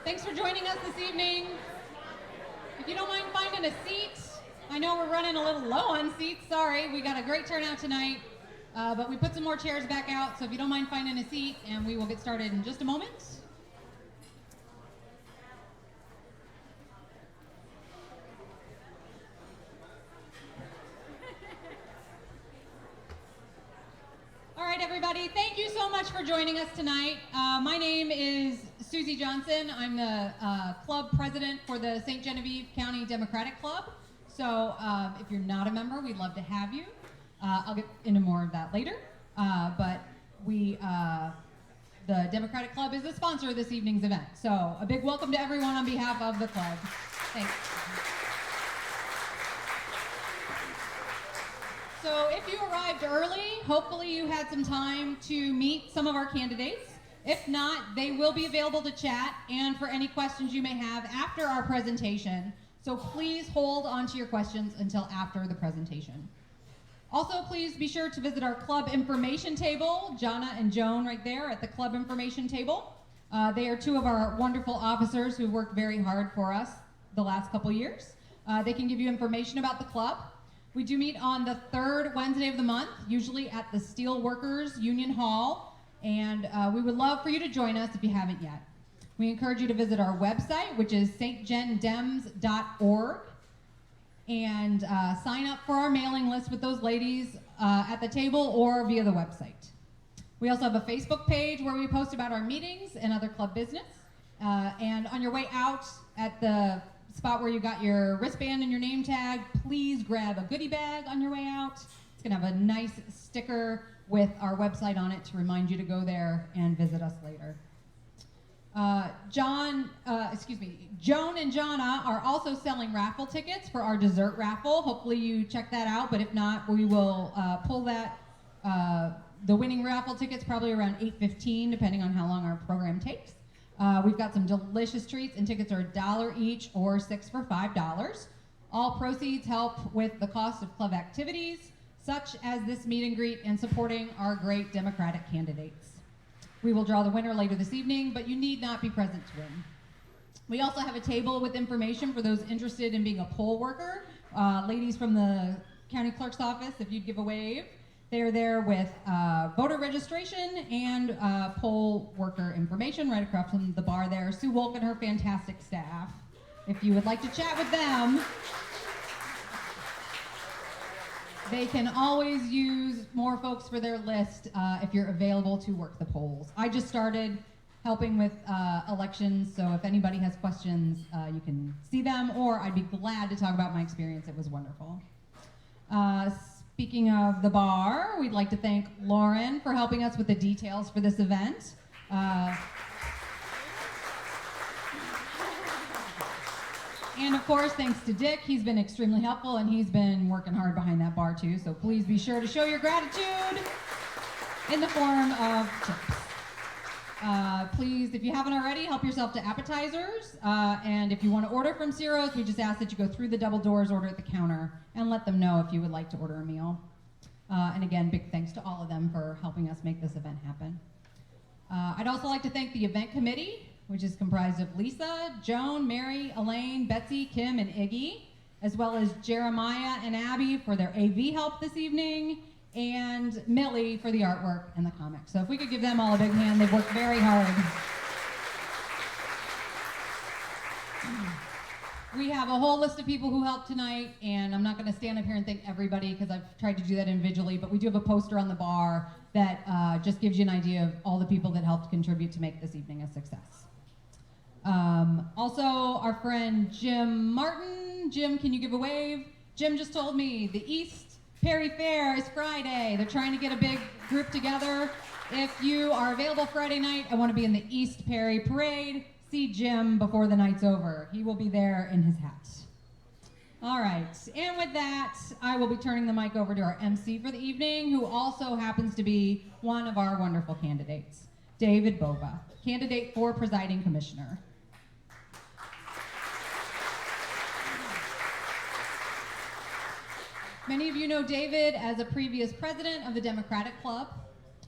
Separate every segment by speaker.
Speaker 1: Thanks for joining us this evening. If you don't mind finding a seat, I know we're running a little low on seats, sorry. We got a great turnout tonight, but we put some more chairs back out, so if you don't mind finding a seat, and we will get started in just a moment. All right, everybody, thank you so much for joining us tonight. My name is Susie Johnson. I'm the club president for the St. Genevieve County Democratic Club. So if you're not a member, we'd love to have you. I'll get into more of that later. But the Democratic Club is the sponsor of this evening's event. So a big welcome to everyone on behalf of the club. Thanks. So if you arrived early, hopefully you had some time to meet some of our candidates. If not, they will be available to chat and for any questions you may have after our presentation. So please hold on to your questions until after the presentation. Also, please be sure to visit our club information table. Jana and Joan right there at the club information table. They are two of our wonderful officers who worked very hard for us the last couple years. They can give you information about the club. We do meet on the third Wednesday of the month, usually at the Steelworkers Union Hall, and we would love for you to join us if you haven't yet. We encourage you to visit our website, which is stgendems.org, and sign up for our mailing list with those ladies at the table or via the website. We also have a Facebook page where we post about our meetings and other club business. And on your way out at the spot where you got your wristband and your name tag, please grab a goodie bag on your way out. It's gonna have a nice sticker with our website on it to remind you to go there and visit us later. Joan and Jana are also selling raffle tickets for our dessert raffle. Hopefully you check that out, but if not, we will pull that, the winning raffle tickets probably around 8:15, depending on how long our program takes. We've got some delicious treats, and tickets are $1 each or 6 for $5. All proceeds help with the cost of club activities, such as this meet and greet and supporting our great Democratic candidates. We will draw the winner later this evening, but you need not be present to win. We also have a table with information for those interested in being a poll worker. Ladies from the county clerk's office, if you'd give a wave. They are there with voter registration and poll worker information right across from the bar there. Sue Wolk and her fantastic staff. If you would like to chat with them, they can always use more folks for their list if you're available to work the polls. I just started helping with elections, so if anybody has questions, you can see them, or I'd be glad to talk about my experience. It was wonderful. Speaking of the bar, we'd like to thank Lauren for helping us with the details for this event. And of course, thanks to Dick. He's been extremely helpful, and he's been working hard behind that bar too. So please be sure to show your gratitude in the form of tips. Please, if you haven't already, help yourself to appetizers. And if you want to order from Ciro's, we just ask that you go through the double doors, order at the counter, and let them know if you would like to order a meal. And again, big thanks to all of them for helping us make this event happen. I'd also like to thank the event committee, which is comprised of Lisa, Joan, Mary, Elaine, Betsy, Kim, and Iggy, as well as Jeremiah and Abby for their AV help this evening, and Millie for the artwork and the comics. So if we could give them all a big hand, they've worked very hard. We have a whole list of people who helped tonight, and I'm not gonna stand up here and thank everybody because I've tried to do that individually, but we do have a poster on the bar that just gives you an idea of all the people that helped contribute to make this evening a success. Also, our friend Jim Martin. Jim, can you give a wave? Jim just told me the East Perry Fair is Friday. They're trying to get a big group together. If you are available Friday night, I want to be in the East Perry Parade. See Jim before the night's over. He will be there in his hat. All right, and with that, I will be turning the mic over to our MC for the evening, who also happens to be one of our wonderful candidates, David Bova, candidate for presiding commissioner. Many of you know David as a previous president of the Democratic Club.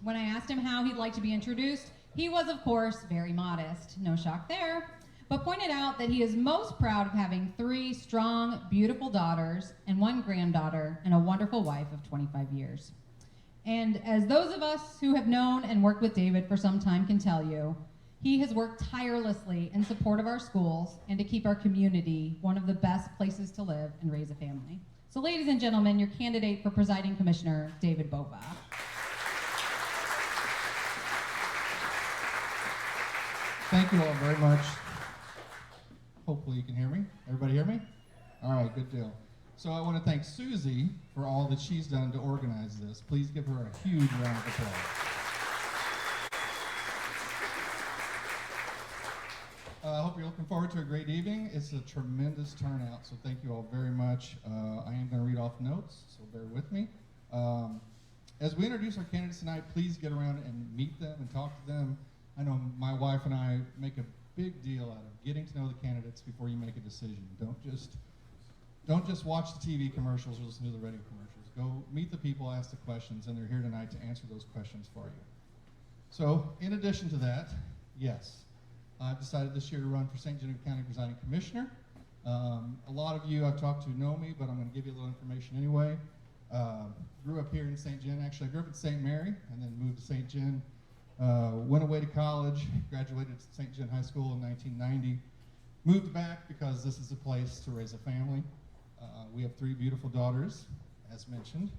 Speaker 1: When I asked him how he'd like to be introduced, he was, of course, very modest. No shock there. but pointed out that he is most proud of having 3 strong, beautiful daughters and 1 granddaughter and a wonderful wife of 25 years. And as those of us who have known and worked with David for some time can tell you, he has worked tirelessly in support of our schools and to keep our community one of the best places to live and raise a family. So ladies and gentlemen, your candidate for presiding commissioner, David Bova.
Speaker 2: Thank you all very much. Hopefully you can hear me. Everybody hear me? All right, good deal. So I want to thank Susie for all that she's done to organize this. Please give her a huge round of applause. I hope you're looking forward to a great evening. It's a tremendous turnout, so thank you all very much. I am going to read off notes, so bear with me. As we introduce our candidates tonight, please get around and meet them and talk to them. I know my wife and I make a big deal out of getting to know the candidates before you make a decision. Don't just watch the TV commercials or listen to the radio commercials. Go meet the people, ask the questions, and they're here tonight to answer those questions for you. So, in addition to that, yes, I've decided this year to run for St. Genevieve County Presiding Commissioner. A lot of you I've talked to know me, but I'm going to give you a little information anyway. Grew up here in St. Gen. Actually, I grew up in St. Mary and then moved to St. Gen. Went away to college, graduated at St. Gen High School in 1990. Moved back because this is a place to raise a family. We have 3 beautiful daughters, as mentioned.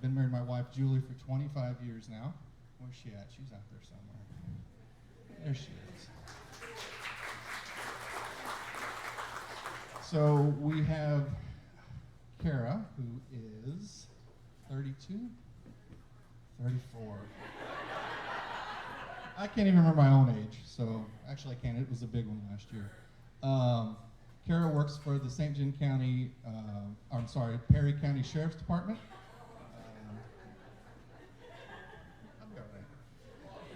Speaker 2: Been married to my wife, Julie, for 25 years now. Where's she at? She's out there somewhere. There she is. So we have Kara, who is 32, 34. I can't even remember my own age, so actually I can't. It was a big one last year. Kara works for the St. John County, Perry County Sheriff's Department.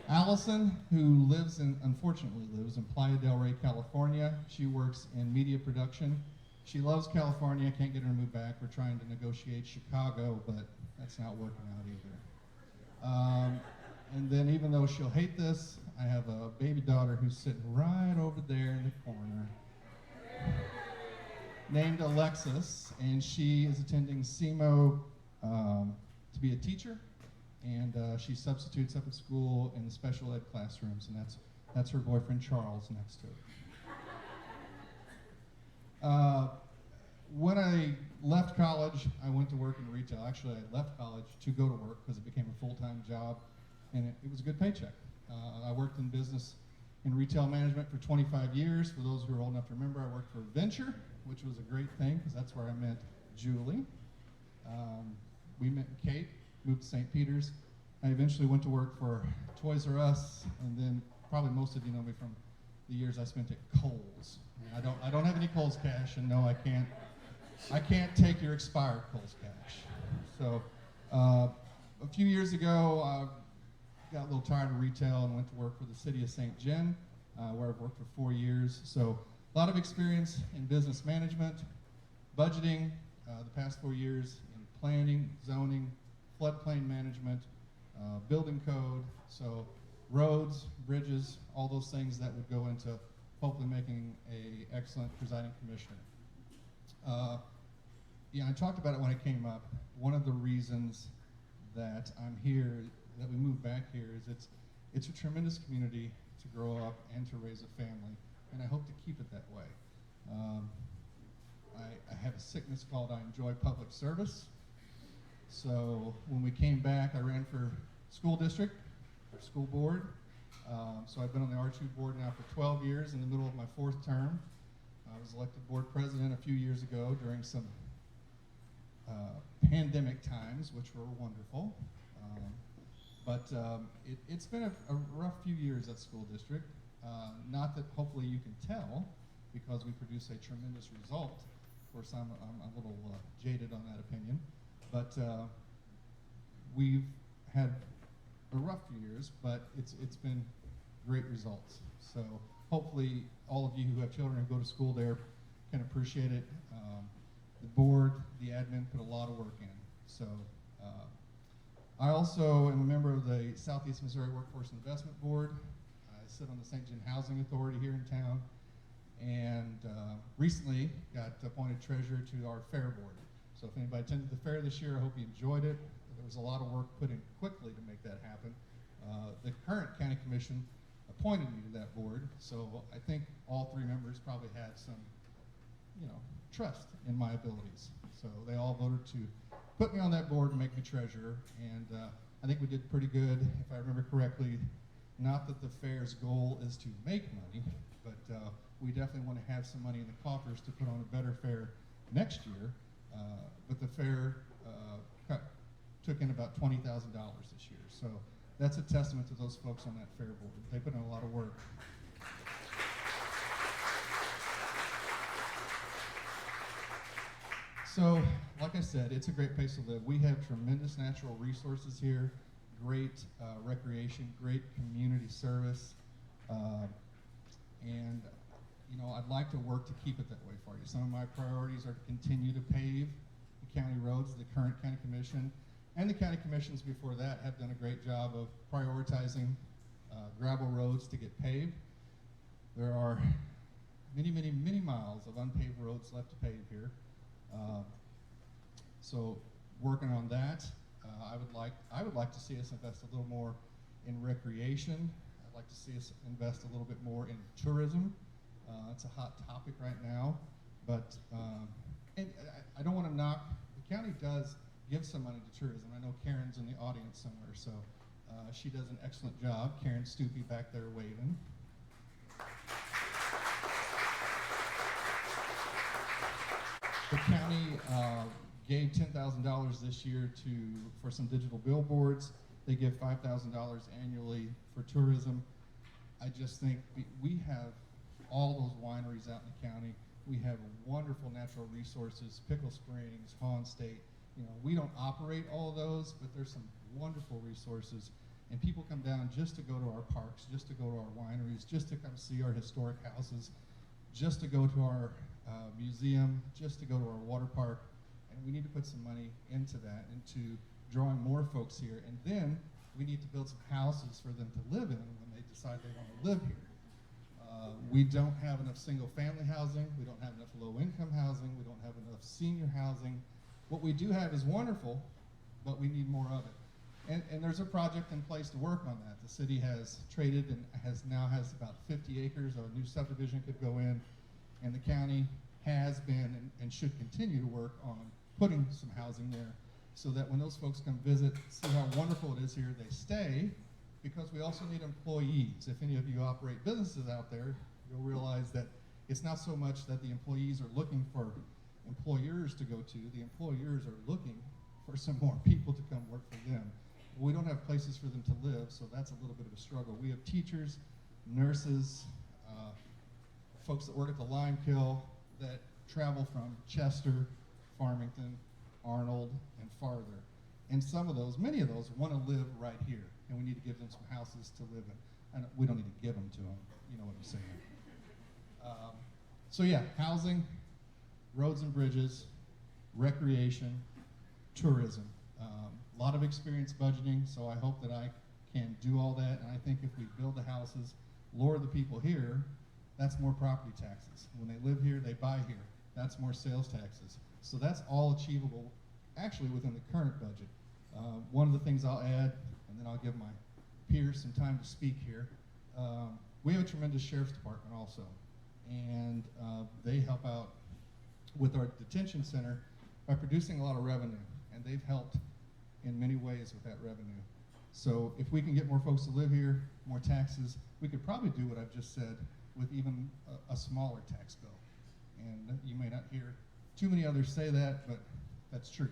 Speaker 2: Allison, who unfortunately lives in Playa del Rey, California. She works in media production. She loves California, can't get her to move back. We're trying to negotiate Chicago, but that's not working out either. And then even though she'll hate this, I have a baby daughter who's sitting right over there in the corner, named Alexis, and she is attending SEMO to be a teacher. And she substitutes up at school in the special ed classrooms, and that's her boyfriend Charles next to her. When I left college, I went to work in retail. Actually, I left college to go to work because it became a full-time job, and it was a good paycheck. I worked in business in retail management for 25 years. For those who are old enough to remember, I worked for Venture, which was a great thing because that's where I met Julie. We met Kate. Moved to St. Peter's. I eventually went to work for Toys R Us, and then probably most of you know me from the years I spent at Kohl's. I don't have any Kohl's cash, and no, I can't take your expired Kohl's cash. So a few years ago, I got a little tired of retail and went to work for the city of St. Gen, where I've worked for 4 years. So a lot of experience in business management, budgeting, the past 4 years in planning, zoning, floodplain management, building code, so roads, bridges, all those things that would go into hopefully making an excellent presiding commissioner. I talked about it when I came up. One of the reasons that I'm here, that we moved back here, is it's a tremendous community to grow up and to raise a family, and I hope to keep it that way. I have a sickness called I enjoy public service. So when we came back, I ran for school district, or school board. So I've been on the R2 board now for 12 years, in the middle of my 4th term. I was elected board president a few years ago during some pandemic times, which were wonderful. It's been a rough few years at school district. Not that hopefully you can tell, because we produce a tremendous result. Of course, I'm a little jaded on that opinion. But we've had a rough few years, but it's been great results. So hopefully all of you who have children who go to school there can appreciate it. The board, the admin put a lot of work in. So I also am a member of the Southeast Missouri Workforce Investment Board. I sit on the St. John Housing Authority here in town. and recently got appointed treasurer to our fair board. So if anybody attended the fair this year, I hope you enjoyed it. There was a lot of work put in quickly to make that happen. The current county commission appointed me to that board, so I think all three members probably had some, trust in my abilities. So they all voted to put me on that board and make me treasurer, and I think we did pretty good, if I remember correctly. Not that the fair's goal is to make money, but we definitely want to have some money in the coffers to put on a better fair next year. But the fair took in about $20,000 this year, so that's a testament to those folks on that fair board. They put in a lot of work. So, like I said, it's a great place to live. We have tremendous natural resources here, great recreation, great community service, and I'd like to work to keep it that way for you. Some of my priorities are to continue to pave the county roads. The current county commission and the county commissions before that have done a great job of prioritizing gravel roads to get paved. There are many, many, many miles of unpaved roads left to pave here. So working on that, I would like to see us invest a little more in recreation. I'd like to see us invest a little bit more in tourism. It's a hot topic right now, but and I don't want to knock. The county does give some money to tourism. I know Karen's in the audience somewhere, so she does an excellent job. Karen Stoopy back there waving. The county gave $10,000 this year for some digital billboards. They give $5,000 annually for tourism. I just think we have all those wineries out in the county. We have wonderful natural resources, Pickle Springs, Hawn State. We don't operate all of those, but there's some wonderful resources. And people come down just to go to our parks, just to go to our wineries, just to come see our historic houses, just to go to our museum, just to go to our water park. And we need to put some money into that, into drawing more folks here. And then we need to build some houses for them to live in when they decide they want to live here. We don't have enough single-family housing. We don't have enough low-income housing. We don't have enough senior housing. What we do have is wonderful, but we need more of it. And there's a project in place to work on that. The city has traded and now has about 50 acres. A new subdivision could go in, and the county has been and should continue to work on putting some housing there so that when those folks come visit, see how wonderful it is here, they stay, because we also need employees. If any of you operate businesses out there, you'll realize that it's not so much that the employees are looking for employers to go to. The employers are looking for some more people to come work for them. We don't have places for them to live, so that's a little bit of a struggle. We have teachers, nurses, folks that work at the lime kiln that travel from Chester, Farmington, Arnold, and farther. And many of those want to live right here, and we need to give them some houses to live in. We don't need to give them to them, you know what I'm saying. So yeah, housing, roads and bridges, recreation, tourism. A lot of experience budgeting, so I hope that I can do all that. And I think if we build the houses, lure the people here, that's more property taxes. When they live here, they buy here. That's more sales taxes. So that's all achievable, actually, within the current budget. One of the things I'll add, and then I'll give my peers some time to speak here, we have a tremendous sheriff's department also. And they help out with our detention center by producing a lot of revenue. And they've helped in many ways with that revenue. So if we can get more folks to live here, more taxes, we could probably do what I've just said with even a smaller tax bill. And you may not hear too many others say that, but that's true.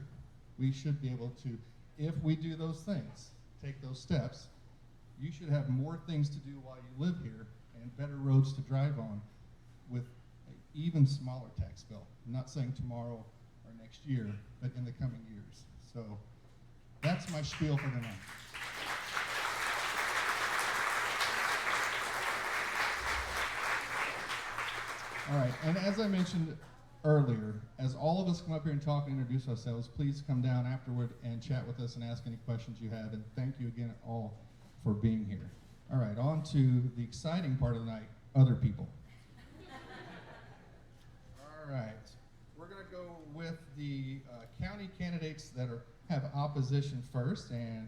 Speaker 2: We should be able to, if we do those things, take those steps, you should have more things to do while you live here and better roads to drive on with an even smaller tax bill. I'm not saying tomorrow or next year, but in the coming years. So that's my spiel for tonight. All right, and as I mentioned earlier, as all of us come up here and talk and introduce ourselves, please come down afterward and chat with us and ask any questions you have. And thank you again all for being here. All right, on to the exciting part of the night, other people. candidates that have opposition first. And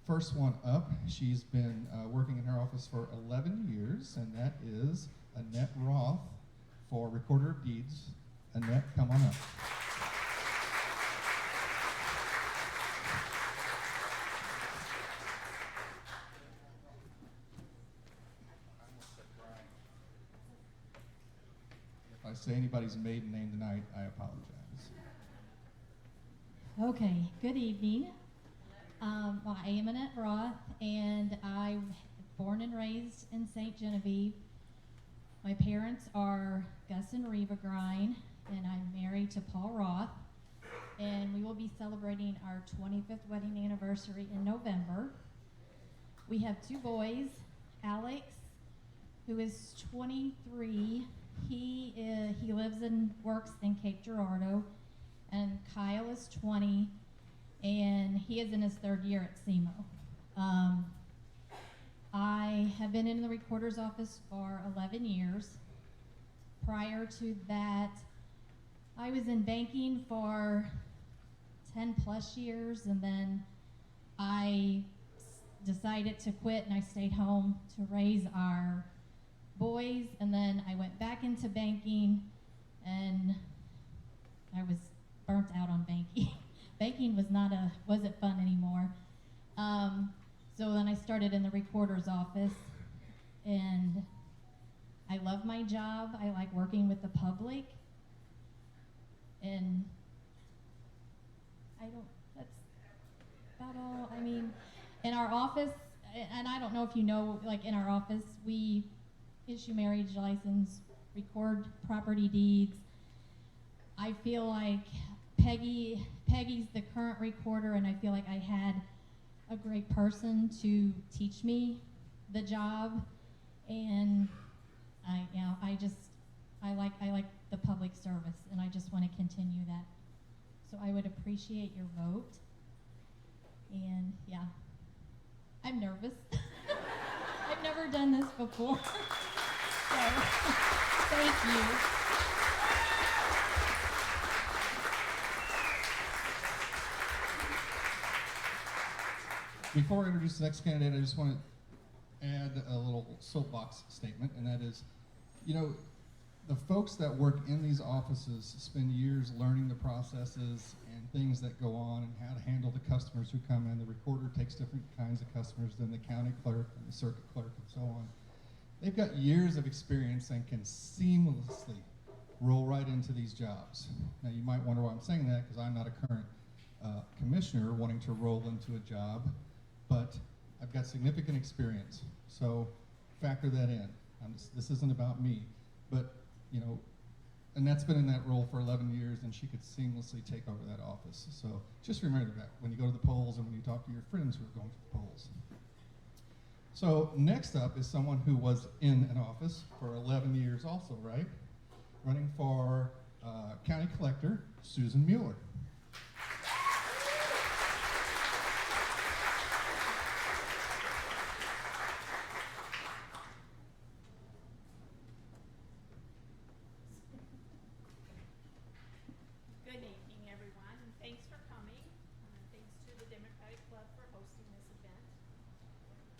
Speaker 2: first one up, she's been working in her office for 11 years, and that is Annette Roth for Recorder of Deeds. Annette, come on up. If I say anybody's maiden name tonight, I apologize.
Speaker 3: Okay, good evening. Well, I am Annette Roth, and I'm born and raised in St. Genevieve. My parents are Gus and Reva Grine, and I'm married to Paul Roth, and we will be celebrating our 25th wedding anniversary in November. We have two boys, Alex, who is 23. He lives and works in Cape Girardeau, and Kyle is 20, and he is in his third year at SEMO. I have been in the recorder's office for 11 years. Prior to that, I was in banking for 10 plus years, and then I decided to quit, and I stayed home to raise our boys, and then I went back into banking, and I was burnt out on banking. Banking wasn't fun anymore. So then I started in the recorder's office, and I love my job. I like working with the public, and that's about all. I mean, in our office, and I don't know if you know, like in our office, we issue marriage license, record property deeds. I feel like Peggy's the current recorder, and I feel like I had a great person to teach me the job, and I like the public service, and I just want to continue that. So I would appreciate your vote. And yeah, I'm nervous. I've never done this before. So thank you.
Speaker 2: Before I introduce the next candidate, I just want to add a little soapbox statement, and that is, you know, the folks that work in these offices spend years learning the processes and things that go on and how to handle the customers who come in. The recorder takes different kinds of customers than the county clerk and the circuit clerk and so on. They've got years of experience and can seamlessly roll right into these jobs. Now, you might wonder why I'm saying that, because I'm not a current commissioner wanting to roll into a job, but I've got significant experience, so factor that in. This isn't about me, but you know, Annette's been in that role for 11 years, and she could seamlessly take over that office. So just remember that when you go to the polls and when you talk to your friends who are going to the polls. So next up is someone who was in an office for 11 years also, right? Running for County Collector, Susan Mueller.
Speaker 4: Good evening, everyone, and thanks for coming. Thanks to the Democratic Club for hosting this event.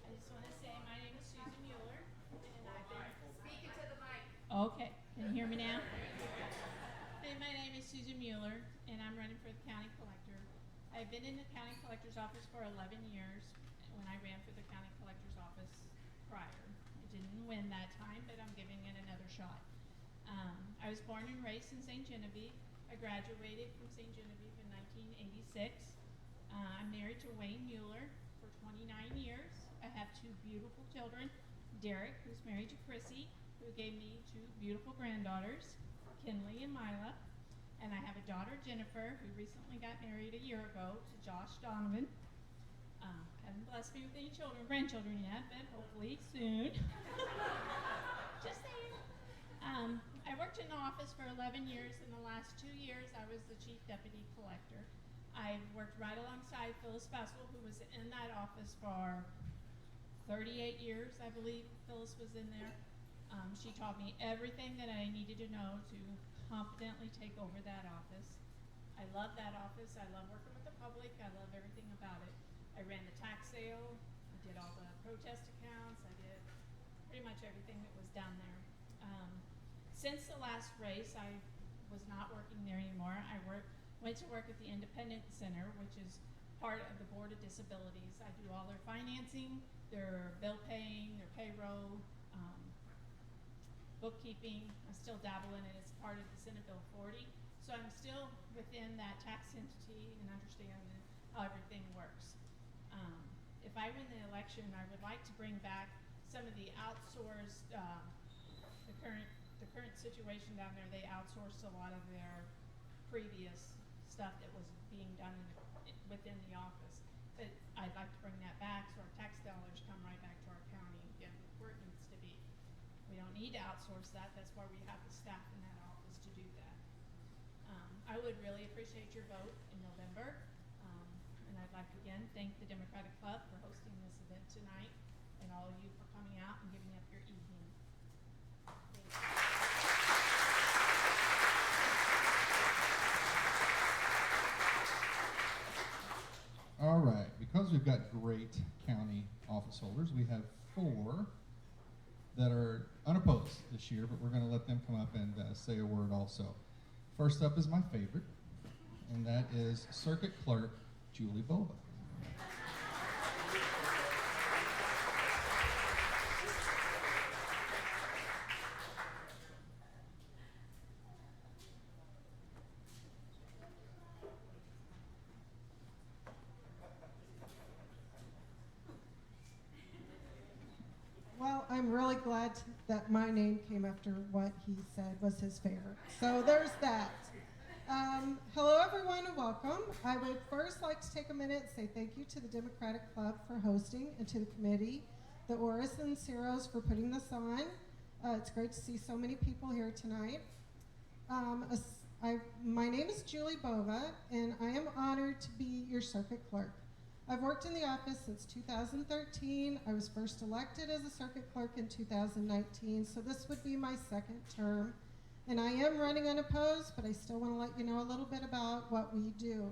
Speaker 4: I just want to say my name is Susan Mueller, and I've been speaking to the mic. Okay, can you hear me now? Hey, my name is Susan Mueller, and I'm running for the county collector. I've been in the county collector's office for 11 years when I ran for the county collector's office prior. I didn't win that time, but I'm giving it another shot. I was born and raised in St. Genevieve. I graduated from St. Genevieve in 1986. I'm married to Wayne Mueller for 29 years. I have two beautiful children, Derek, who's married to Chrissy, who gave me two beautiful granddaughters, Kinley and Mila. And I have a daughter, Jennifer, who recently got married a year ago to Josh Donovan. Haven't blessed me with any grandchildren yet, but hopefully soon. Just saying. I worked in the office for 11 years. In the last 2 years, I was the chief deputy collector. I worked right alongside Phyllis Fessel, who was in that office for 38 years, I believe Phyllis was in there. She taught me everything that I needed to know to confidently take over that office. I love that office. I love working with the public. I love everything about it. I ran the tax sale. I did all the protest accounts. I did pretty much everything that was down there. Since the last race, I was not working there anymore. I went to work at the Independent Center, which is part of the Board of Disabilities. I do all their financing, their bill paying, their payroll, bookkeeping. I still dabble in it as part of the Senate Bill 40. So I'm still within that tax entity and understand how everything works. If I win the election, I would like to bring back some of the outsourced, the current situation down there. They outsourced a lot of their previous stuff that was being done within the office. But I'd like to bring that back so our tax dollars come right back to our county again, where it needs to be. We don't need to outsource that. That's why we have the staff in that office to do that. I would really appreciate your vote in November. And I'd like to again thank the Democratic Club for hosting this event tonight and all of you for coming out and giving up your evening. Thank you.
Speaker 2: All right, because we've got great county office holders, we have 4 that are unopposed this year, but we're going to let them come up and say a word also. First up is my favorite, and that is Circuit Clerk Julie Bova.
Speaker 5: Well, I'm really glad that my name came after what he said was his favorite. So there's that. Hello, everyone, and welcome. I would first like to take a minute and say thank you to the Democratic Club for hosting and to the committee, the Oris and Ciros for putting this on. It's great to see so many people here tonight. My name is Julie Bova, and I am honored to be your circuit clerk. I've worked in the office since 2013. I was first elected as a circuit clerk in 2019, so this would be my 2nd term. And I am running unopposed, but I still want to let you know a little bit about what we do.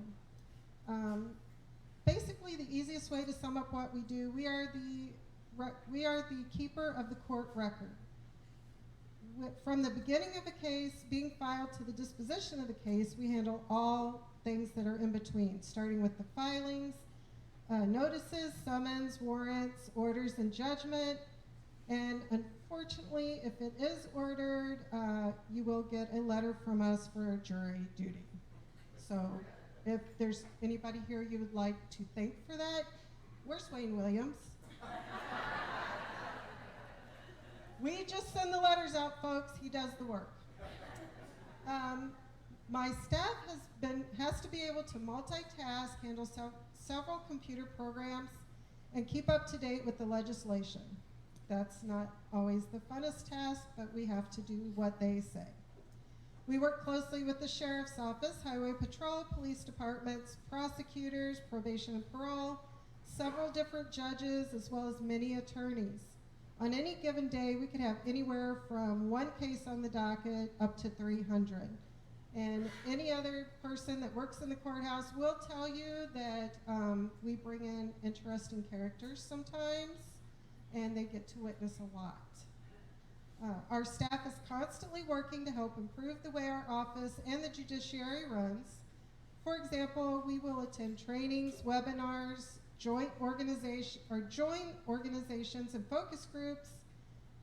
Speaker 5: Basically, the easiest way to sum up what we do, we are the keeper of the court record. From the beginning of a case being filed to the disposition of the case, we handle all things that are in between, starting with the filings, notices, summons, warrants, orders, and judgment. And unfortunately, if it is ordered, you will get a letter from us for jury duty. So if there's anybody here you would like to thank for that, where's Wayne Williams? We just send the letters out, folks. He does the work. My staff has to be able to multitask, handle several computer programs, and keep up to date with the legislation. That's not always the funnest task, but we have to do what they say. We work closely with the Sheriff's Office, Highway Patrol, police departments, prosecutors, probation and parole, several different judges, as well as many attorneys. On any given day, we could have anywhere from 1 case on the docket up to 300. And any other person that works in the courthouse will tell you that we bring in interesting characters sometimes, and they get to witness a lot. Our staff is constantly working to help improve the way our office and the judiciary runs. For example, we will attend trainings, webinars, joint organizations and focus groups.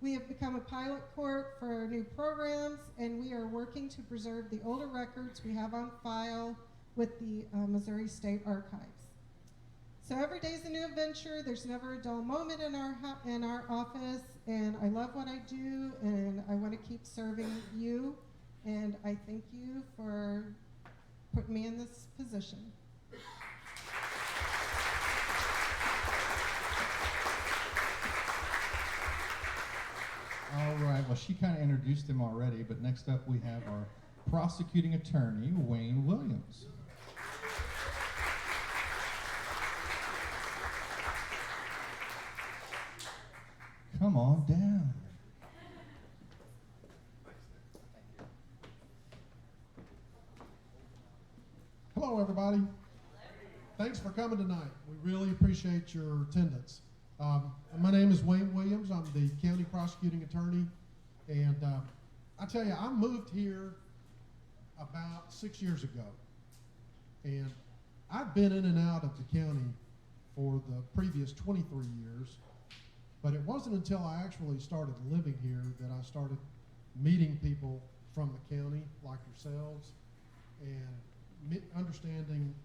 Speaker 5: We have become a pilot court for new programs, and we are working to preserve the older records we have on file with the Missouri State Archives. So every day is a new adventure. There's never a dull moment in our office, and I love what I do, and I want to keep serving you, and I thank you for putting me in this position.
Speaker 2: All right, well, she kind of introduced him already, but next up we have our prosecuting attorney, Wayne Williams. Come on down.
Speaker 6: Hello, everybody. Thanks for coming tonight. We really appreciate your attendance. My name is Wayne Williams. I'm the county prosecuting attorney. And I tell you, I moved here about 6 years ago. And I've been in and out of the county for the previous 23 years. But it wasn't until I actually started living here that I started meeting people from the county, like yourselves, and understanding,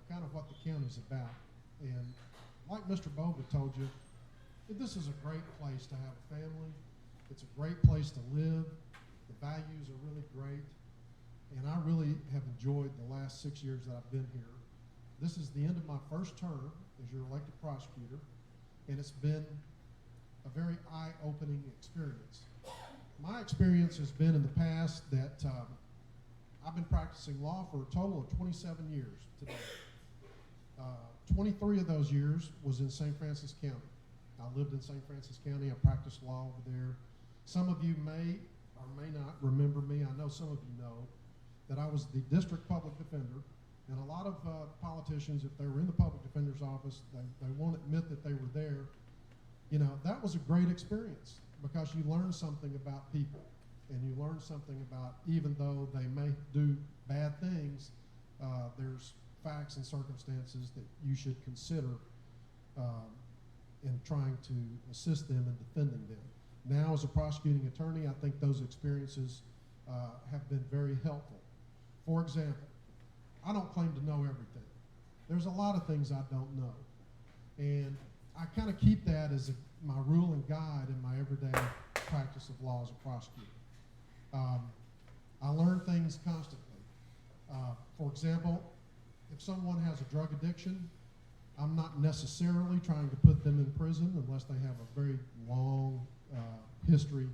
Speaker 6: kind of what the county's about. And like Mr. Bova told you, this is a great place to have a family. It's a great place to live. The values are really great. And I really have enjoyed the last 6 years that I've been here. This is the end of my first term as your elected prosecutor, and it's been a very eye-opening experience. My experience has been in the past that I've been practicing law for a total of 27 years today. 23 of those years was in St. Francis County. I lived in St. Francis County. I practiced law over there. Some of you may or may not remember me. I know some of you know that I was the district public defender, and a lot of politicians, if they were in the public defender's office, they won't admit that they were there. That was a great experience because you learn something about people, and you learn something about, even though they may do bad things, there's facts and circumstances that you should consider in trying to assist them and defending them. Now, as a prosecuting attorney, I think those experiences have been very helpful. For example, I don't claim to know everything. There's a lot of things I don't know. And I kind of keep that as my rule and guide in my everyday practice of law as a prosecutor. I learn things constantly. For example, if someone has a drug addiction, I'm not necessarily trying to put them in prison unless they have a very long history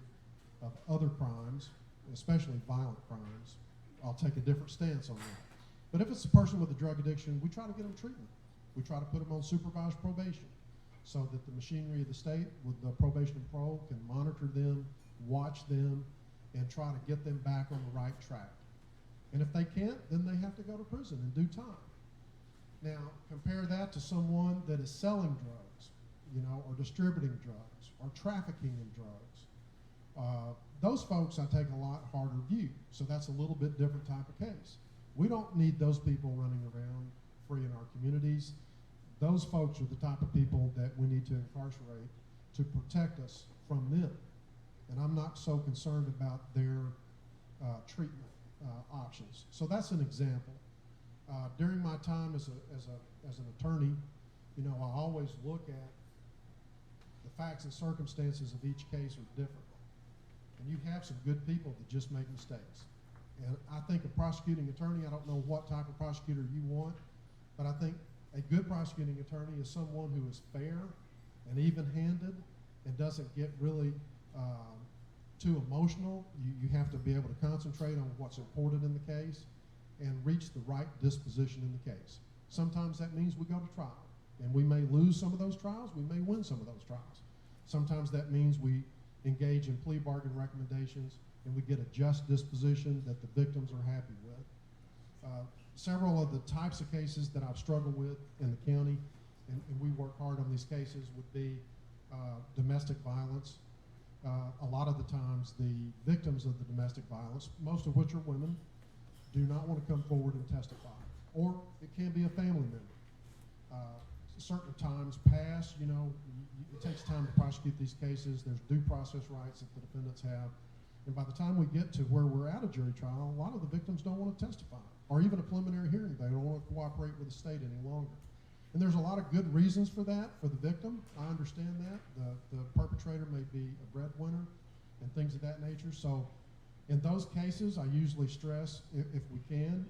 Speaker 6: of other crimes, especially violent crimes. I'll take a different stance on that. But if it's a person with a drug addiction, we try to get them treatment. We try to put them on supervised probation so that the machinery of the state with the probation and parole can monitor them, watch them, and try to get them back on the right track. And if they can't, then they have to go to prison in due time. Now, compare that to someone that is selling drugs, or distributing drugs, or trafficking in drugs. Those folks I take a lot harder view, so that's a little bit different type of case. We don't need those people running around free in our communities. Those folks are the type of people that we need to incarcerate to protect us from them. And I'm not so concerned about their treatment options. So that's an example. During my time as an attorney, I always look at the facts and circumstances of each case are different. And you have some good people that just make mistakes. And I think a prosecuting attorney, I don't know what type of prosecutor you want, but I think a good prosecuting attorney is someone who is fair and even-handed and doesn't get really too emotional. You have to be able to concentrate on what's important in the case and reach the right disposition in the case. Sometimes that means we go to trial, and we may lose some of those trials, we may win some of those trials. Sometimes that means we engage in plea bargain recommendations and we get a just disposition that the victims are happy with. Several of the types of cases that I've struggled with in the county, and we work hard on these cases, would be domestic violence. A lot of the times the victims of the domestic violence, most of which are women, do not want to come forward and testify. Or it can be a family member. Certain times pass, it takes time to prosecute these cases. There's due process rights that the defendants have. And by the time we get to where we're at a jury trial, a lot of the victims don't want to testify, or even a preliminary hearing. They don't want to cooperate with the state any longer. And there's a lot of good reasons for that for the victim. I understand that. The perpetrator may be a breadwinner and things of that nature. So in those cases, I usually stress, if we can,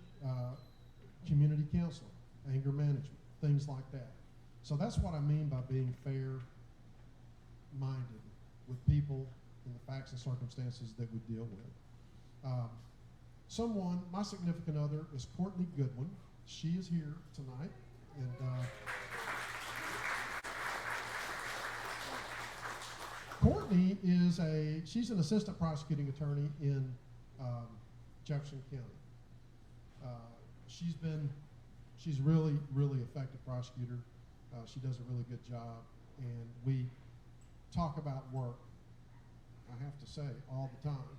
Speaker 6: community counseling, anger management, things like that. So that's what I mean by being fair-minded with people and the facts and circumstances that we deal with. My significant other is Courtney Goodwin. She is here tonight. And Courtney she's an assistant prosecuting attorney in Jefferson County. She's been she's really, really effective prosecutor. She does a really good job, and we talk about work, I have to say, all the time,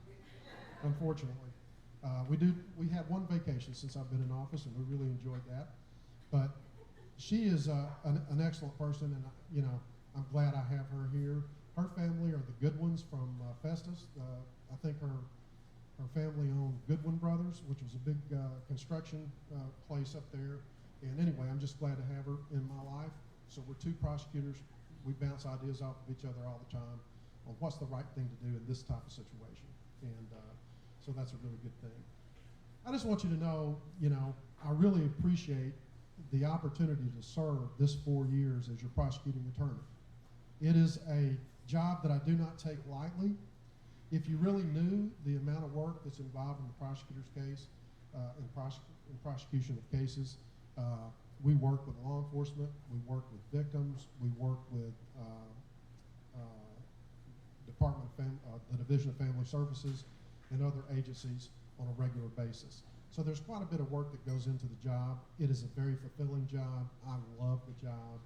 Speaker 6: unfortunately. We had one vacation since I've been in office, and we really enjoyed that. But she is an excellent person, and I'm glad I have her here. Her family are the Goodwins from Festus. I think her family owned Goodwin Brothers, which was a big construction place up there. And anyway, I'm just glad to have her in my life. So we're two prosecutors. We bounce ideas off of each other all the time on what's the right thing to do in this type of situation. And so that's a really good thing. I just want you to know, I really appreciate the opportunity to serve this 4 years as your prosecuting attorney. It is a job that I do not take lightly. If you really knew the amount of work that's involved in the prosecutor's case, in prosecution of cases, we work with law enforcement, we work with victims, we work with the Division of Family Services and other agencies on a regular basis. So there's quite a bit of work that goes into the job. It is a very fulfilling job. I love the job.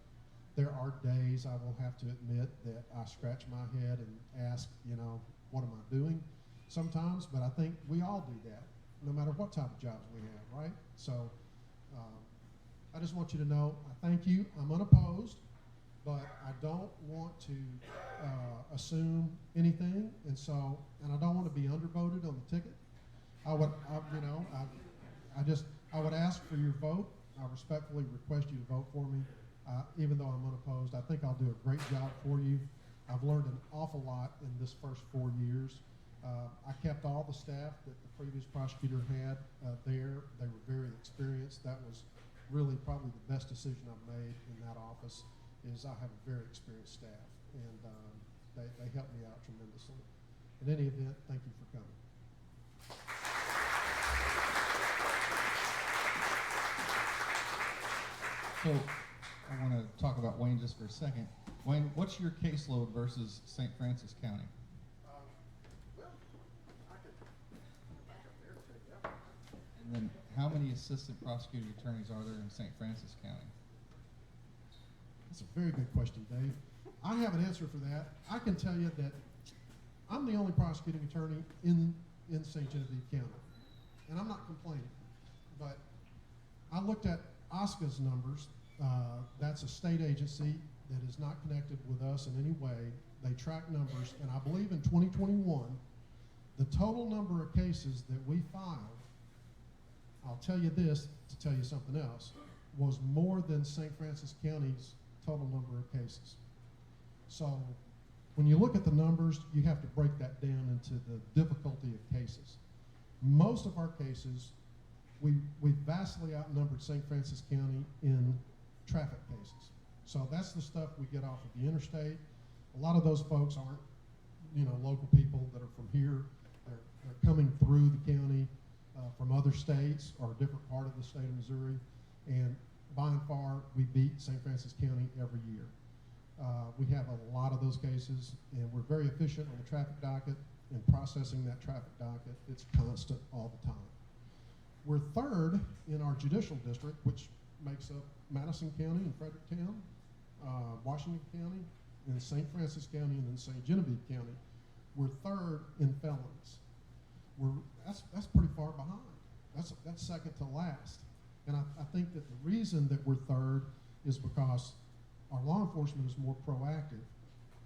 Speaker 6: There are days, I will have to admit, that I scratch my head and ask, what am I doing sometimes? But I think we all do that, no matter what type of jobs we have, right? So I just want you to know, I thank you. I'm unopposed, but I don't want to assume anything, and I don't want to be undervoted on the ticket. I would ask for your vote. I respectfully request you to vote for me, even though I'm unopposed. I think I'll do a great job for you. I've learned an awful lot in this first 4 years. I kept all the staff that the previous prosecutor had there. They were very experienced. That was really probably the best decision I've made in that office, is I have a very experienced staff, and they helped me out tremendously. In any event, thank you for coming.
Speaker 2: So I want to talk about Wayne just for a second. Wayne, what's your caseload versus St. Francis County? And then how many assistant prosecuting attorneys are there in St. Francis County?
Speaker 6: That's a very good question, Dave. I have an answer for that. I can tell you that I'm the only prosecuting attorney in St. Genevieve County, and I'm not complaining. But I looked at OSCA's numbers. That's a state agency that is not connected with us in any way. They track numbers, and I believe in 2021, the total number of cases that we filed, I'll tell you this to tell you something else, was more than St. Francis County's total number of cases. So when you look at the numbers, you have to break that down into the difficulty of cases. Most of our cases, we vastly outnumbered St. Francis County in traffic cases. So that's the stuff we get off of the interstate. A lot of those folks aren't, local people that are from here. They're coming through the county from other states or a different part of the state of Missouri. And by and far, we beat St. Francis County every year. We have a lot of those cases, and we're very efficient on the traffic docket and processing that traffic docket. It's constant all the time. We're third in our judicial district, which makes up Madison County and Fredericktown, Washington County, and St. Francis County, and then St. Genevieve County. We're third in felonies. That's pretty far behind. That's second to last. And I think that the reason that we're third is because our law enforcement is more proactive.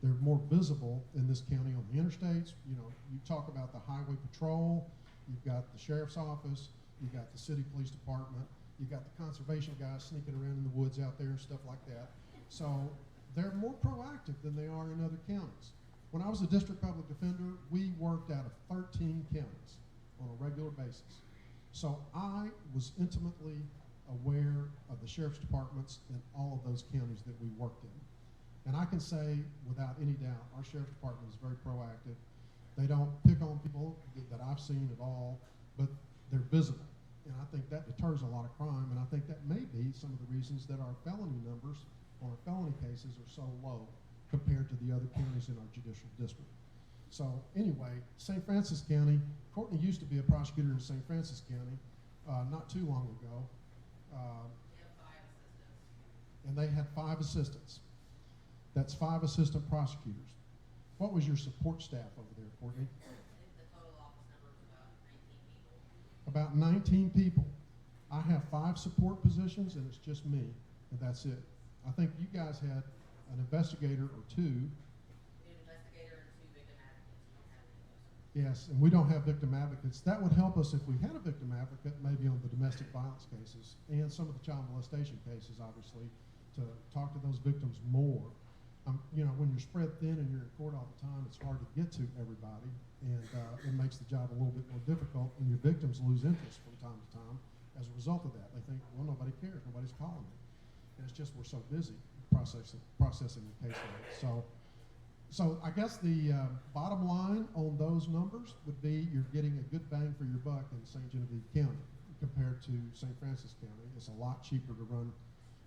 Speaker 6: They're more visible in this county on the interstates. You talk about the highway patrol, you've got the sheriff's office, you've got the city police department, you've got the conservation guys sneaking around in the woods out there and stuff like that. So they're more proactive than they are in other counties. When I was a district public defender, we worked out of 13 counties on a regular basis. So I was intimately aware of the sheriff's departments in all of those counties that we worked in. And I can say without any doubt, our sheriff's department is very proactive. They don't pick on people that I've seen at all, but they're visible. And I think that deters a lot of crime, and I think that may be some of the reasons that our felony numbers on our felony cases are so low compared to the other counties in our judicial district. So anyway, St. Francis County, Courtney used to be a prosecutor in St. Francis County not too long ago. and they had 5 assistants. That's 5 assistant prosecutors. What was your support staff over there, Courtney?
Speaker 7: I think the total office number was about 19 people.
Speaker 6: About 19 people. I have 5 support positions, and it's just me, and that's it. I think you guys had an investigator or 2.
Speaker 7: We had an investigator and 2 victim advocates. We don't have any of those.
Speaker 6: Yes, and we don't have victim advocates. That would help us if we had a victim advocate, maybe on the domestic violence cases and some of the child molestation cases, obviously, to talk to those victims more. You know, when you're spread thin and you're in court all the time, it's hard to get to everybody, and it makes the job a little bit more difficult, and your victims lose interest from time to time as a result of that. They think, well, nobody cares, nobody's calling me. And it's just we're so busy processing the caseload. So I guess the bottom line on those numbers would be you're getting a good bang for your buck in St. Genevieve County compared to St. Francis County. It's a lot cheaper to run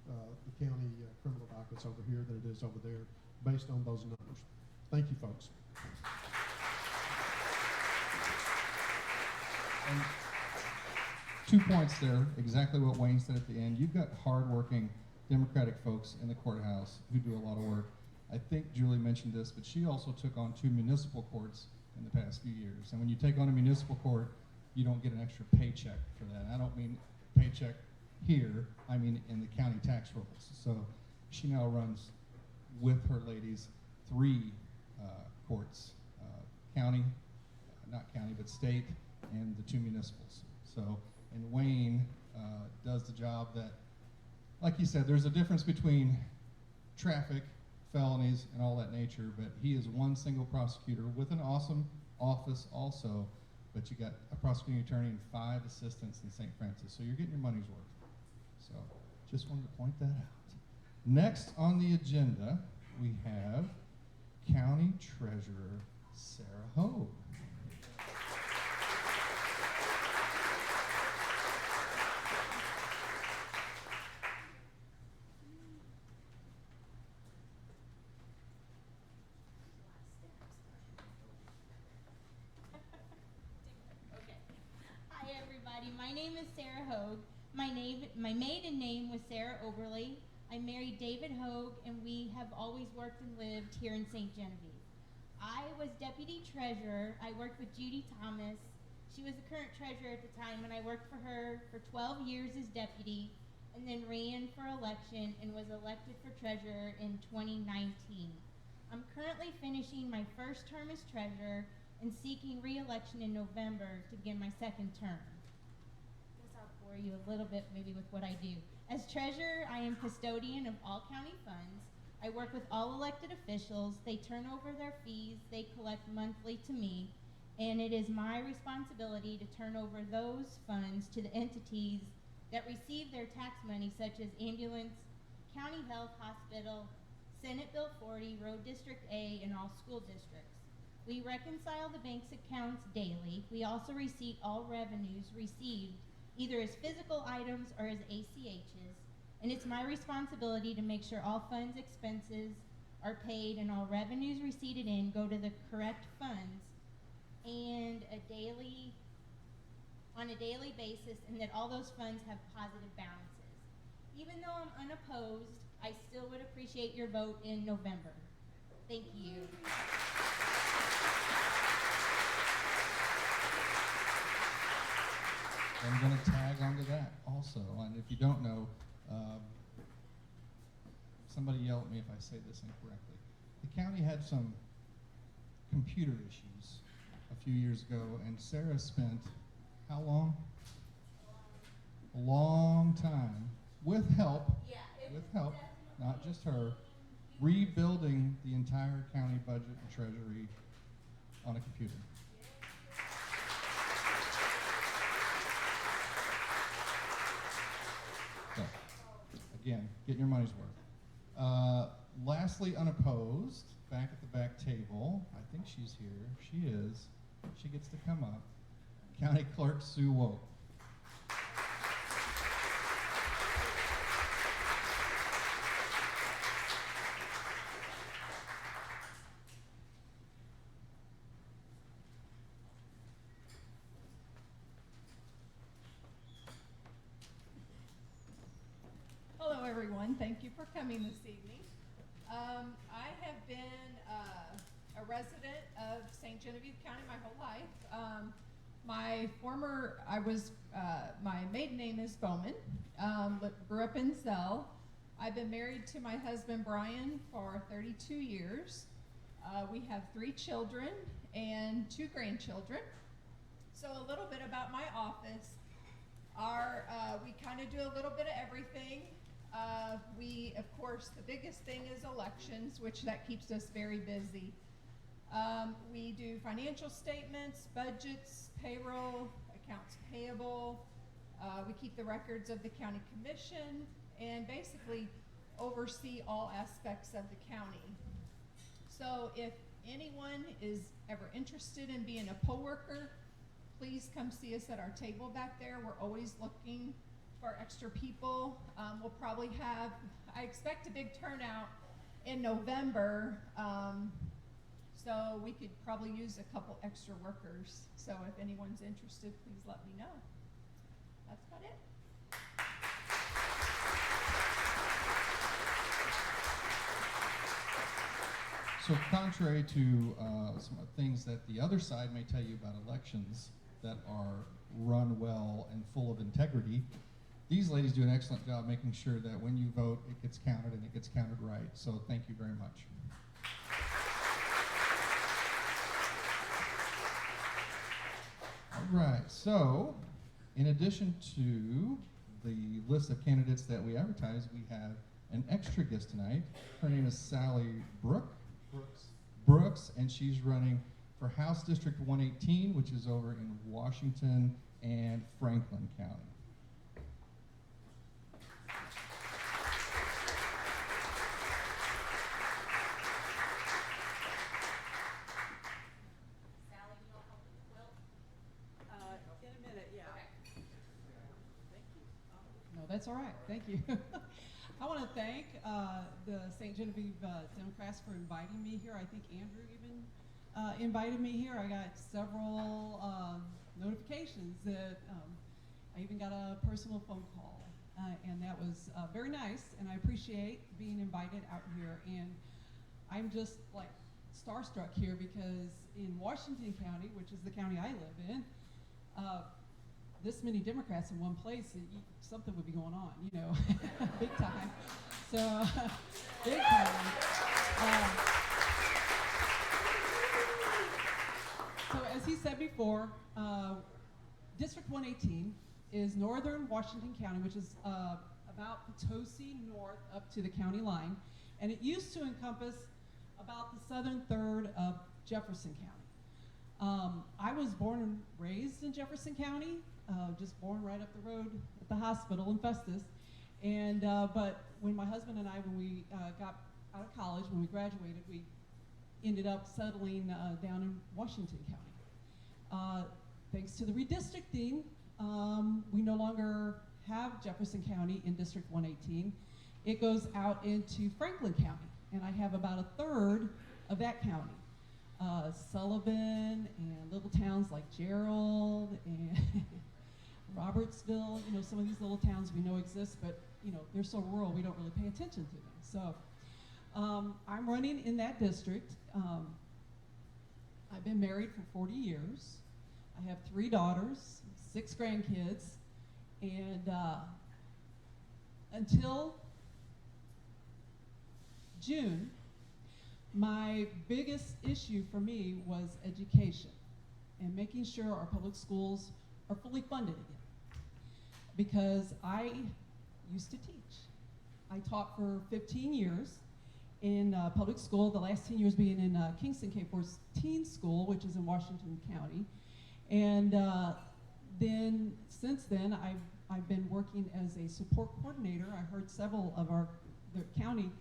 Speaker 6: the county criminal dockets over here than it is over there based on those numbers. Thank you, folks.
Speaker 2: And 2 points there, exactly what Wayne said at the end. You've got hardworking Democratic folks in the courthouse who do a lot of work. I think Julie mentioned this, but she also took on 2 municipal courts in the past few years. And when you take on a municipal court, you don't get an extra paycheck for that. I don't mean paycheck here, I mean in the county tax rolls. So she now runs with her ladies 3 courts, county, not county, but state, and the 2 municipals. So, and Wayne does the job that, like you said, there's a difference between traffic, felonies, and all that nature, but he is one single prosecutor with an awesome office also, but you got a prosecuting attorney and 5 assistants in St. Francis, so you're getting your money's worth. So, just wanted to point that out. Next on the agenda, we have County Treasurer Sarah Hogue.
Speaker 8: Okay. Hi, everybody. My name is Sarah Hogue. My maiden name was Sarah Oberly. I married David Hogue, and we have always worked and lived here in St. Genevieve. I was deputy treasurer. I worked with Judy Thomas. She was the current treasurer at the time, and I worked for her for 12 years as deputy, and then ran for election and was elected for treasurer in 2019. I'm currently finishing my first term as treasurer and seeking re-election in November to begin my second term. Guess I'll bore you a little bit maybe with what I do. As treasurer, I am custodian of all county funds. I work with all elected officials. They turn over their fees. They collect monthly to me, and it is my responsibility to turn over those funds to the entities that receive their tax money, such as ambulance, county health, hospital, Senate Bill 40, Road District A, and all school districts. We reconcile the bank's accounts daily. We also receipt all revenues received either as physical items or as ACHs, and it's my responsibility to make sure all funds expenses are paid and all revenues receipted in go to the correct funds and on a daily basis, and that all those funds have positive balances. Even though I'm unopposed, I still would appreciate your vote in November. Thank you.
Speaker 2: I'm going to tag onto that also. And if you don't know, somebody yell at me if I say this incorrectly. The county had some computer issues a few years ago, and Sarah spent how long? A long time with help, not just her, rebuilding the entire county budget and treasury on a computer. So, again, getting your money's worth. Lastly, unopposed, back at the back table, I think she's here. She is. She gets to come up. County Clerk Sue Woke.
Speaker 9: Hello, everyone.
Speaker 4: everyone. Thank you for coming this evening. I have been a resident of St. Genevieve County my whole life. My maiden name is Bowman. Grew up in Zell. I've been married to my husband Brian for 32 years. We have 3 children and 2 grandchildren. So a little bit about my office. We kind of do a little bit of everything. Of course, the biggest thing is elections, which that keeps us very busy. We do financial statements, budgets, payroll, accounts payable. We keep the records of the county commission and basically oversee all aspects of the county. So if anyone is ever interested in being a poll worker, please come see us at our table back there. We're always looking for extra people. We'll probably have, I expect a big turnout in November, so we could probably use a couple extra workers. So if anyone's interested, please let me know. That's about it.
Speaker 2: So contrary to some of the things that the other side may tell you about elections that are run well and full of integrity, these ladies do an excellent job making sure that when you vote, it gets counted and it gets counted right. So thank you very much. All right, so in addition to the list of candidates that we advertise, we have an extra guest tonight. Her name is Sally Brooks, and she's running for House District 118, which is over in Washington and Franklin County.
Speaker 7: Sally, you all help with the quilt?
Speaker 9: In a minute, yeah. Thank you.
Speaker 10: No, that's all right. Thank you. I want to thank the St. Genevieve Democrats for inviting me here. I think Andrew even invited me here. I got several notifications that I even got a personal phone call, and that was very nice, and I appreciate being invited out here. And I'm just like starstruck here because in Washington County, which is the county I live in, this many Democrats in one place, something would be going on, you know, big time. So, big time. So as he said before, District 118 is northern Washington County, which is about Potosi north up to the county line, and it used to encompass about the southern third of Jefferson County. I was born and raised in Jefferson County, just born right up the road at the hospital in Festus. And but when my husband and I, when we got out of college, when we graduated, we ended up settling down in Washington County. Thanks to the redistricting, we no longer have Jefferson County in District 118. It goes out into Franklin County, and I have about a third of that county. Sullivan and little towns like Gerald and Robertsville, you know, some of these little towns we know exist, but you know, they're so rural we don't really pay attention to them. So I'm running in that district. I've been married for 40 years. I have 3 daughters, 6 grandkids, and until June, my biggest issue for me was education and making sure our public schools are fully funded again. Because I used to teach. I taught for 15 years in public school, the last 10 years being in Kingston K-14 School, which is in Washington County. And then, since then, I've been working as a support coordinator. I heard several of the county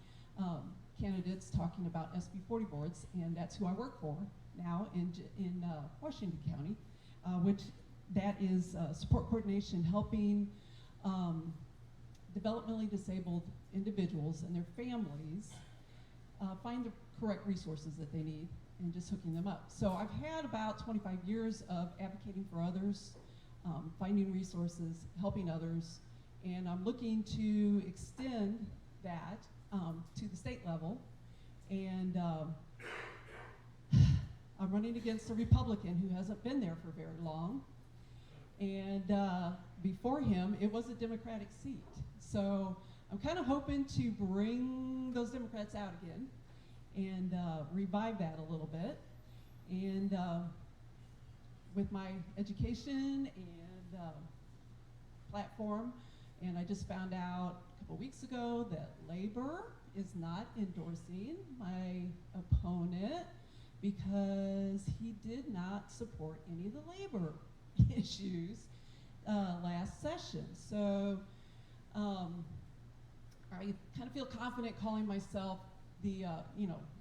Speaker 10: candidates talking about SB 40 boards, and that's who I work for now in Washington County, which that is support coordination, helping developmentally disabled individuals and their families find the correct resources that they need and just hooking them up. So I've had about 25 years of advocating for others, finding resources, helping others, and I'm looking to extend that to the state level, and I'm running against a Republican who hasn't been there for very long, and before him, it was a Democratic seat. So I'm kind of hoping to bring those Democrats out again and revive that a little bit. And with my education and platform, and I just found out a couple weeks ago that labor is not endorsing my opponent because he did not support any of the labor issues last session. So I kind of feel confident calling myself the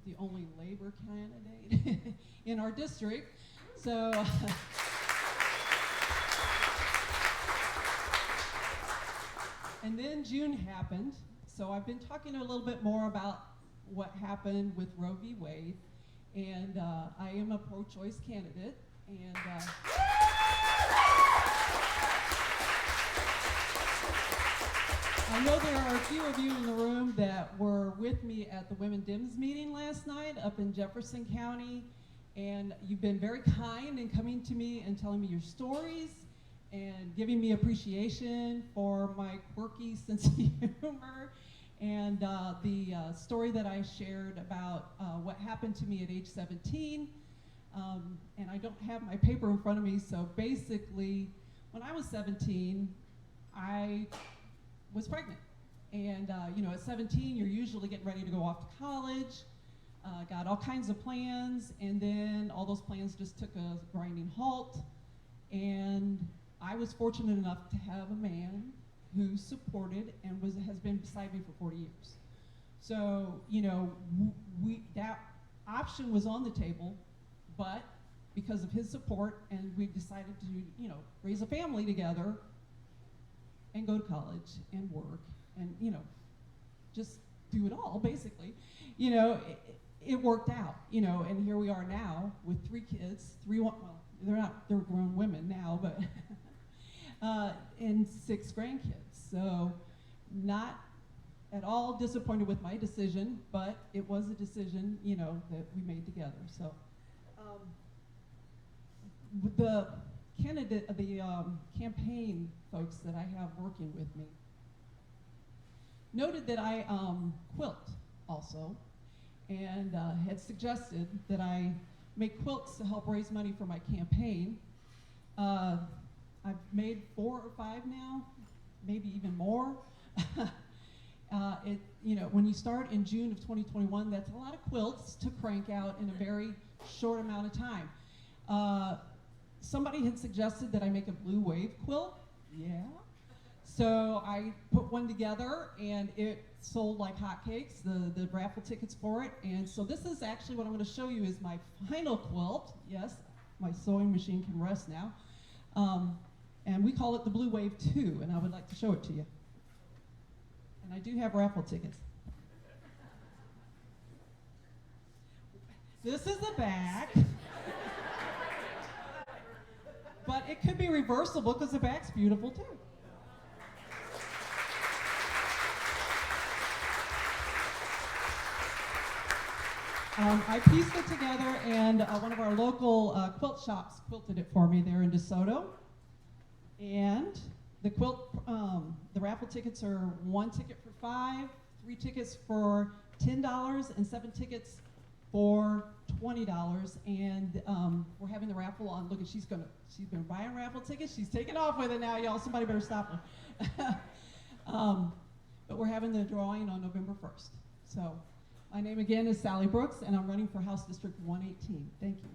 Speaker 10: the only labor candidate in our district. So and then June happened. So I've been talking a little bit more about what happened with Roe v. Wade, and I am a pro-choice candidate, and I know there are a few of you in the room that were with me at the Women Dems meeting last night up in Jefferson County, and you've been very kind in coming to me and telling me your stories and giving me appreciation for my quirky sense of humor and the story that I shared about what happened to me at age 17. And I don't have my paper in front of me, so basically, when I was 17, I was pregnant. And at 17, you're usually getting ready to go off to college, got all kinds of plans, and then all those plans just took a grinding halt. And I was fortunate enough to have a man who supported and has been beside me for 40 years. So, that option was on the table, but because of his support, and we decided to, raise a family together and go to college and work and, just do it all, basically. It worked out, and here we are now with 3 kids, they're grown women now, but and 6 grandkids. So not at all disappointed with my decision, but it was a decision, that we made together. So the campaign folks that I have working with me noted that I quilt also, and had suggested that I make quilts to help raise money for my campaign. I've made 4 or 5 now, maybe even more. When you start in June of 2021, that's a lot of quilts to crank out in a very short amount of time. Somebody had suggested that I make a blue wave quilt. Yeah. So I put one together, and it sold like hotcakes, the raffle tickets for it. And so this is actually what I'm going to show you is my final quilt. Yes, my sewing machine can rest now. And we call it the Blue Wave 2, and I would like to show it to you. And I do have raffle tickets. This is the back. But it could be reversible because the back's beautiful too. I pieced it together, and one of our local quilt shops quilted it for me there in DeSoto. And the the raffle tickets are 1 ticket for $5, 3 tickets for $10, and 7 tickets for $20. And we're having the raffle on. Look, she's been buying raffle tickets. She's taking off with it now, y'all. Somebody better stop her. But we're having the drawing on November 1st. So my name again is Sally Brooks, and I'm running for House District 118. Thank you.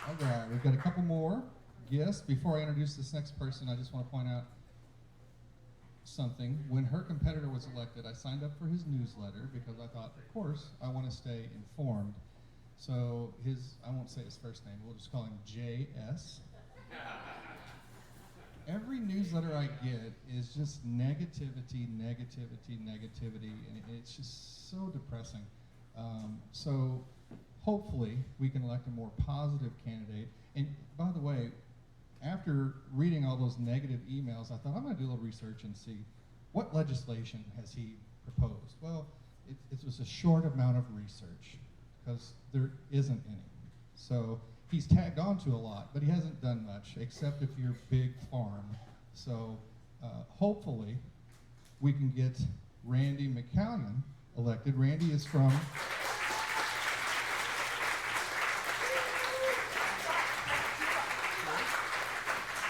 Speaker 2: All right, we've got a couple more guests. Before I introduce this next person, I just want to point out something. When her competitor was elected, I signed up for his newsletter because I thought, of course, I want to stay informed. So I won't say his first name, we'll just call him JS. Every newsletter I get is just negativity, and it's just so depressing. So hopefully we can elect a more positive candidate. And by the way, after reading all those negative emails, I thought I'm going to do a little research and see what legislation has he proposed. Well, it was a short amount of research because there isn't any. So he's tagged on to a lot, but he hasn't done much except if you're big farm. So hopefully we can get Randy McCallion elected. Randy is from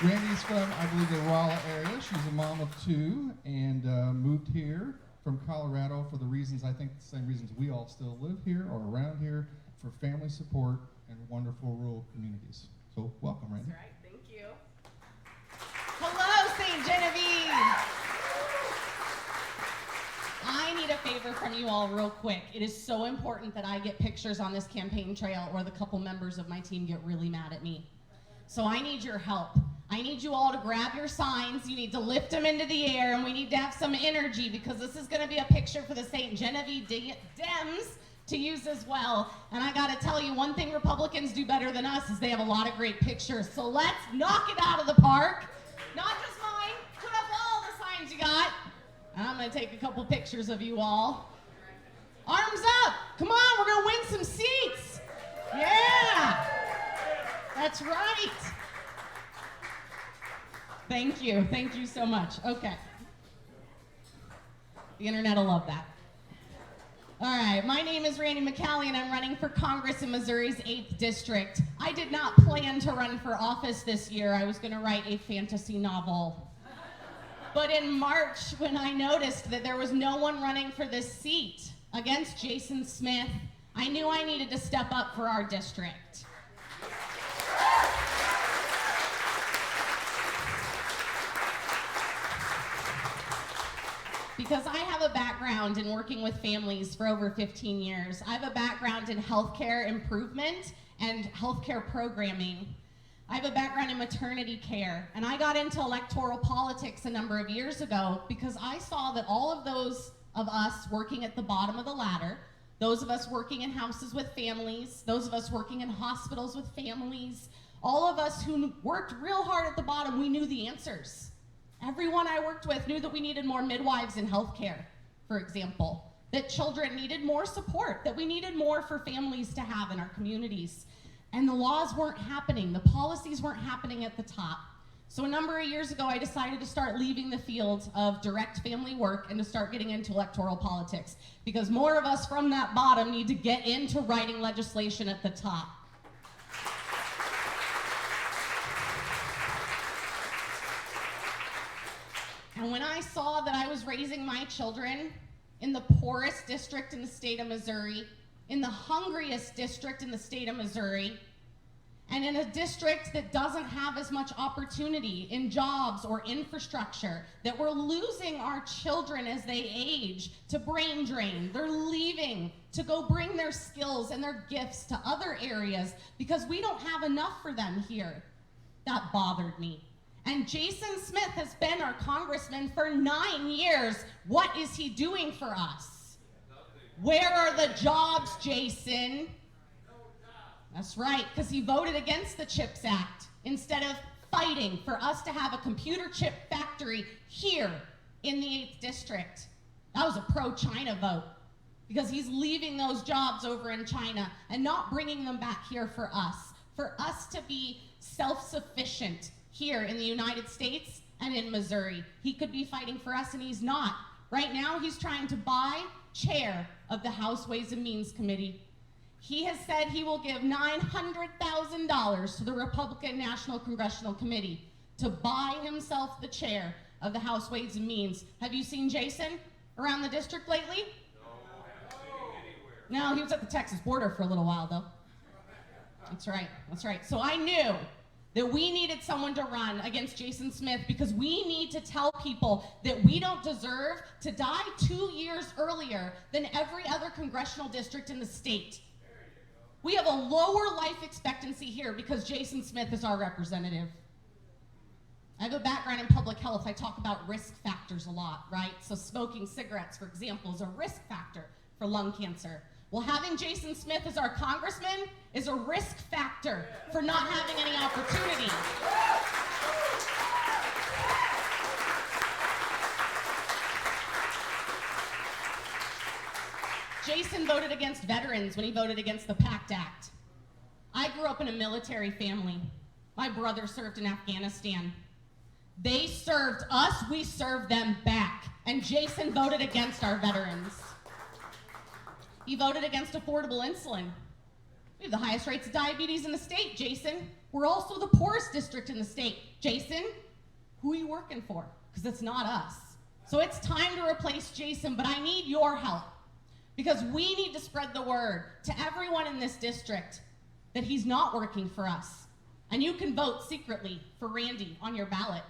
Speaker 2: Randy's from, I believe, the Rolla area. She's a mom of 2 and moved here from Colorado for the reasons, I think the same reasons we all still live here or around here, for family support and wonderful rural communities. So welcome, Randy.
Speaker 11: That's right, thank you. Hello, St. Genevieve. I need a favor from you all real quick. It is so important that I get pictures on this campaign trail or the couple members of my team get really mad at me. So I need your help. I need you all to grab your signs. You need to lift them into the air, and we need to have some energy because this is going to be a picture for the St. Genevieve Dems to use as well. And I got to tell you, one thing Republicans do better than us is they have a lot of great pictures. So let's knock it out of the park. Not just mine. Put up all the signs you got. And I'm going to take a couple pictures of you all. Arms up. Come on, we're going to win some seats. Yeah. That's right. Thank you. Thank you so much. Okay. The internet will love that. All right. My name is Randy McCallion. I'm running for Congress in Missouri's 8th District. I did not plan to run for office this year. I was going to write a fantasy novel. But in March, when I noticed that there was no one running for this seat against Jason Smith, I knew I needed to step up for our district. Because I have a background in working with families for over 15 years. I have a background in healthcare improvement and healthcare programming. I have a background in maternity care, and I got into electoral politics a number of years ago because I saw that all of those of us working at the bottom of the ladder, those of us working in houses with families, those of us working in hospitals with families, all of us who worked real hard at the bottom, we knew the answers. Everyone I worked with knew that we needed more midwives in healthcare, for example, that children needed more support, that we needed more for families to have in our communities. And the laws weren't happening, the policies weren't happening at the top. So a number of years ago, I decided to start leaving the field of direct family work and to start getting into electoral politics, because more of us from that bottom need to get into writing legislation at the top. And when I saw that I was raising my children in the poorest district in the state of Missouri, in the hungriest district in the state of Missouri, and in a district that doesn't have as much opportunity in jobs or infrastructure, that we're losing our children as they age to brain drain. They're leaving to go bring their skills and their gifts to other areas because we don't have enough for them here. That bothered me. And Jason Smith has been our congressman for 9 years. What is he doing for us? Where are the jobs, Jason? That's right, because he voted against the CHIPS Act instead of fighting for us to have a computer chip factory here in the 8th District. That was a pro-China vote because he's leaving those jobs over in China and not bringing them back here for us to be self-sufficient here in the United States and in Missouri. He could be fighting for us, and he's not. Right now, he's trying to buy chair of the House Ways and Means Committee. He has said he will give $900,000 to the Republican National Congressional Committee to buy himself the chair of the House Ways and Means. Have you seen Jason around the district lately?
Speaker 12: No, I haven't seen him anywhere.
Speaker 11: No, he was at the Texas border for a little while, though. That's right, that's right. So I knew that we needed someone to run against Jason Smith because we need to tell people that we don't deserve to die 2 years earlier than every other congressional district in the state. We have a lower life expectancy here because Jason Smith is our representative. I have a background in public health. I talk about risk factors a lot, right? So smoking cigarettes, for example, is a risk factor for lung cancer. Well, having Jason Smith as our congressman is a risk factor for not having any opportunity. Jason voted against veterans when he voted against the PACT Act. I grew up in a military family. My brother served in Afghanistan. They served us, we served them back. And Jason voted against our veterans. He voted against affordable insulin. We have the highest rates of diabetes in the state, Jason. We're also the poorest district in the state. Jason, who are you working for? Because it's not us. So it's time to replace Jason, but I need your help. Because we need to spread the word to everyone in this district that he's not working for us. And you can vote secretly for Randy on your ballot.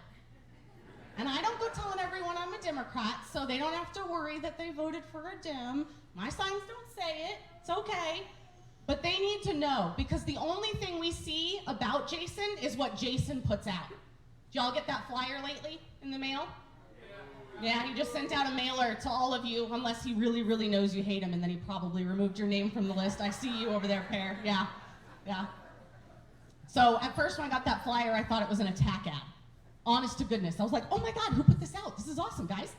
Speaker 11: And I don't go telling everyone I'm a Democrat, so they don't have to worry that they voted for a Dem. My signs don't say it. It's okay. But they need to know, because the only thing we see about Jason is what Jason puts out. Did y'all get that flyer lately in the mail? Yeah, he just sent out a mailer to all of you, unless he really, really knows you hate him, and then he probably removed your name from the list. I see you over there, Pear. Yeah. So at first when I got that flyer, I thought it was an attack ad. Honest to goodness. I was like, oh my God, who put this out? This is awesome, guys.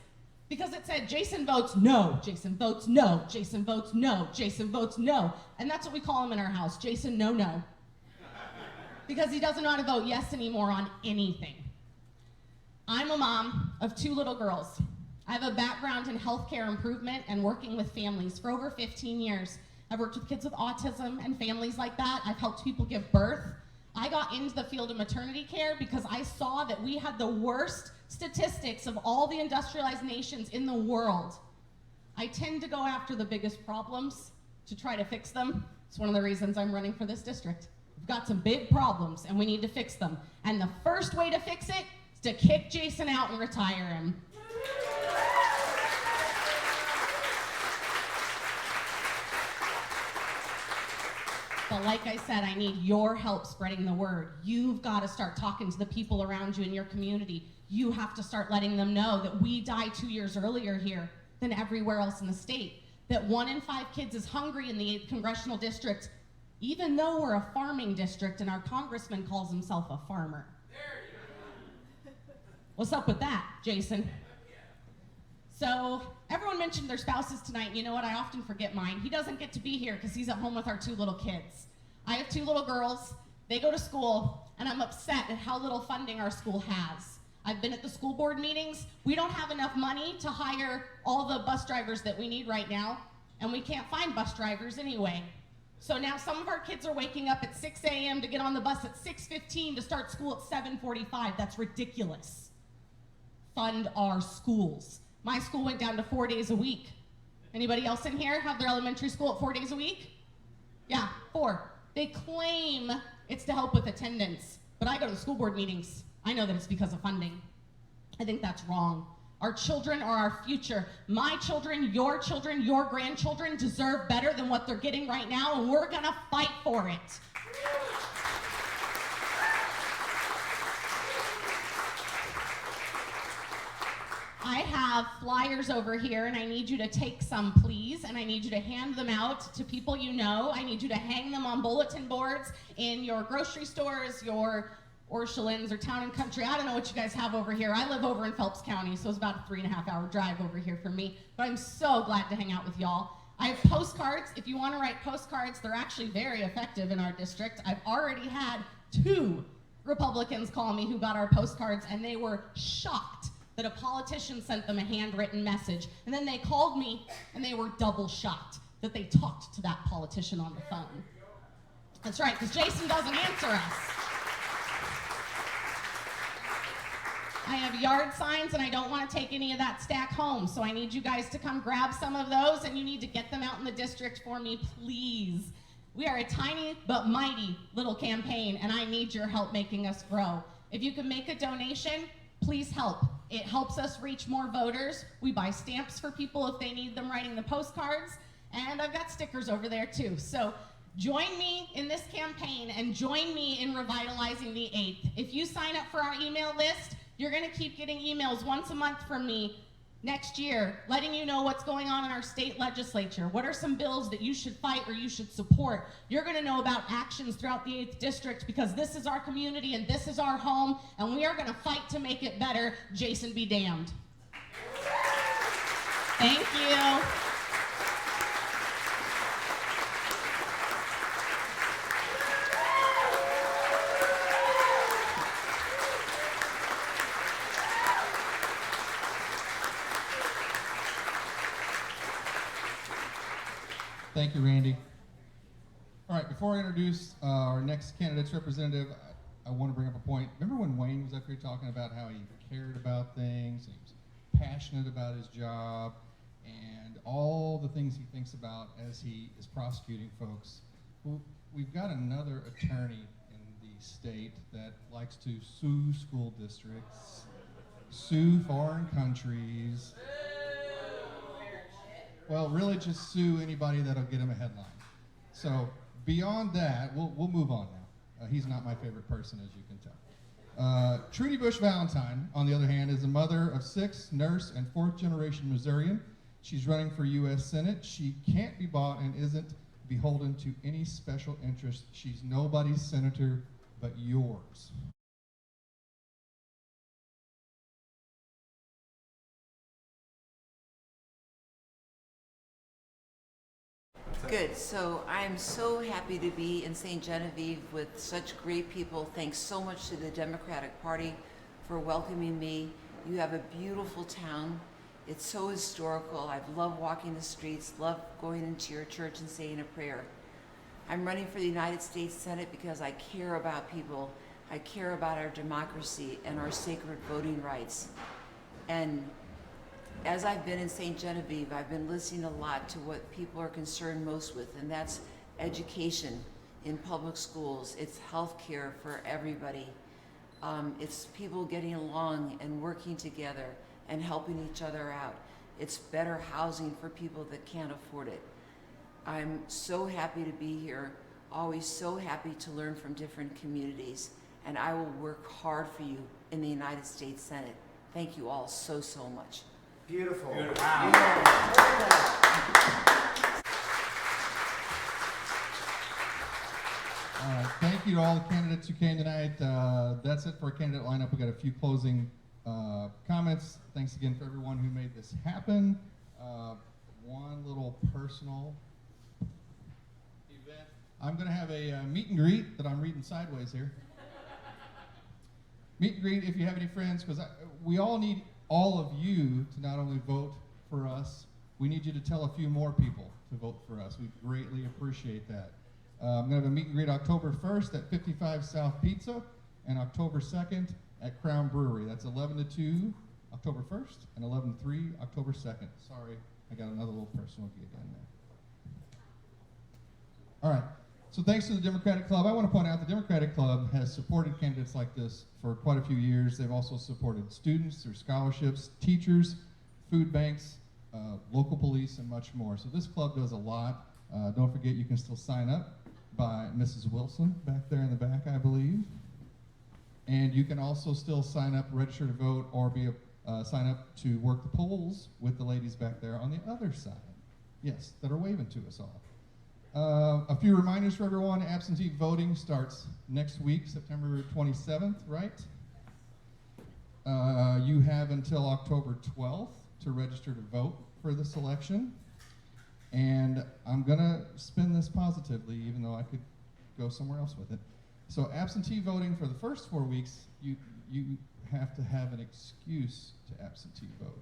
Speaker 11: Because it said, Jason votes no, Jason votes no, Jason votes no, Jason votes no. And that's what we call him in our house, Jason no. Because he doesn't know how to vote yes anymore on anything. I'm a mom of 2 little girls. I have a background in healthcare improvement and working with families for over 15 years. I've worked with kids with autism and families like that. I've helped people give birth. I got into the field of maternity care because I saw that we had the worst statistics of all the industrialized nations in the world. I tend to go after the biggest problems to try to fix them. It's one of the reasons I'm running for this district. We've got some big problems and we need to fix them. And the first way to fix it is to kick Jason out and retire him. But like I said, I need your help spreading the word. You've got to start talking to the people around you in your community. You have to start letting them know that we die 2 years earlier here than everywhere else in the state. That 1 in 5 kids is hungry in the 8th congressional district, even though we're a farming district and our congressman calls himself a farmer. What's up with that, Jason? So everyone mentioned their spouses tonight. You know what? I often forget mine. He doesn't get to be here because he's at home with our 2 little kids. I have 2 little girls. They go to school, and I'm upset at how little funding our school has. I've been at the school board meetings. We don't have enough money to hire all the bus drivers that we need right now, and we can't find bus drivers anyway. So now some of our kids are waking up at 6 a.m. to get on the bus at 6:15 to start school at 7:45. That's ridiculous. Fund our schools. My school went down to 4 days a week. Anybody else in here have their elementary school at 4 days a week? Yeah, 4. They claim it's to help with attendance, but I go to school board meetings. I know that it's because of funding. I think that's wrong. Our children are our future. My children, your grandchildren deserve better than what they're getting right now, and we're gonna fight for it. I have flyers over here, and I need you to take some, please, and I need you to hand them out to people you know. I need you to hang them on bulletin boards in your grocery stores, your Orchelins or Town and Country. I don't know what you guys have over here. I live over in Phelps County, so it's about a 3.5-hour drive over here for me, but I'm so glad to hang out with y'all. I have postcards. If you want to write postcards, they're actually very effective in our district. I've already had 2 Republicans call me who got our postcards, and they were shocked that a politician sent them a handwritten message. And then they called me, and they were double shocked that they talked to that politician on the phone. That's right, because Jason doesn't answer us. I have yard signs, and I don't want to take any of that stack home, so I need you guys to come grab some of those, and you need to get them out in the district for me, please. We are a tiny but mighty little campaign, and I need your help making us grow. If you can make a donation, please help. It helps us reach more voters. We buy stamps for people if they need them writing the postcards, and I've got stickers over there too. So join me in this campaign and join me in revitalizing the 8th. If you sign up for our email list, you're gonna keep getting emails once a month from me next year, letting you know what's going on in our state legislature. What are some bills that you should fight or you should support? You're gonna know about actions throughout the 8th district because this is our community and this is our home, and we are gonna fight to make it better. Jason be damned. Thank you.
Speaker 2: Thank you, Randy. All right, before I introduce our next candidate's representative, I want to bring up a point. Remember when Wayne was up here talking about how he cared about things, he was passionate about his job, and all the things he thinks about as he is prosecuting folks? Well, we've got another attorney in the state that likes to sue school districts, sue foreign countries. Well, really just sue anybody that'll get him a headline. So beyond that, we'll move on now. He's not my favorite person, as you can tell. Trudy Bush Valentine, on the other hand, is a mother of 6, nurse, and 4th generation Missourian. She's running for U.S. Senate. She can't be bought and isn't beholden to any special interest. She's nobody's senator but yours.
Speaker 13: Good. So I'm so happy to be in St. Genevieve with such great people. Thanks so much to the Democratic Party for welcoming me. You have a beautiful town. It's so historical. I've loved walking the streets, loved going into your church and saying a prayer. I'm running for the United States Senate because I care about people. I care about our democracy and our sacred voting rights. And as I've been in St. Genevieve, I've been listening a lot to what people are concerned most with, and that's education in public schools. It's health care for everybody. It's people getting along and working together and helping each other out. It's better housing for people that can't afford it. I'm so happy to be here, always so happy to learn from different communities, and I will work hard for you in the United States Senate. Thank you all so, so much.
Speaker 14: Beautiful.
Speaker 12: Beautiful.
Speaker 14: Wow.
Speaker 2: Thank you to all the candidates who came tonight. That's it for our candidate lineup. We got a few closing comments. Thanks again for everyone who made this happen. One little personal event. I'm going to have a meet and greet that I'm reading sideways here. Meet and greet if you have any friends, because we all need all of you to not only vote for us, we need you to tell a few more people to vote for us. We greatly appreciate that. I'm going to have a meet and greet October 1st at 55 South Pizza and October 2nd at Crown Brewery. That's 11 to 2 October 1st and 11 to 3 October 2nd. Sorry, I got another little personal gig in there. All right, so thanks to the Democratic Club. I want to point out the Democratic Club has supported candidates like this for quite a few years. They've also supported students through scholarships, teachers, food banks, local police, and much more. So this club does a lot. Don't forget you can still sign up by Mrs. Wilson back there in the back, I believe. And you can also still sign up, register to vote, or sign up to work the polls with the ladies back there on the other side. Yes, that are waving to us all. A few reminders for everyone. Absentee voting starts next week, September 27th, right? You have until October 12th to register to vote for this election. And I'm gonna spin this positively, even though I could go somewhere else with it. So absentee voting for the first 4 weeks, you have to have an excuse to absentee vote.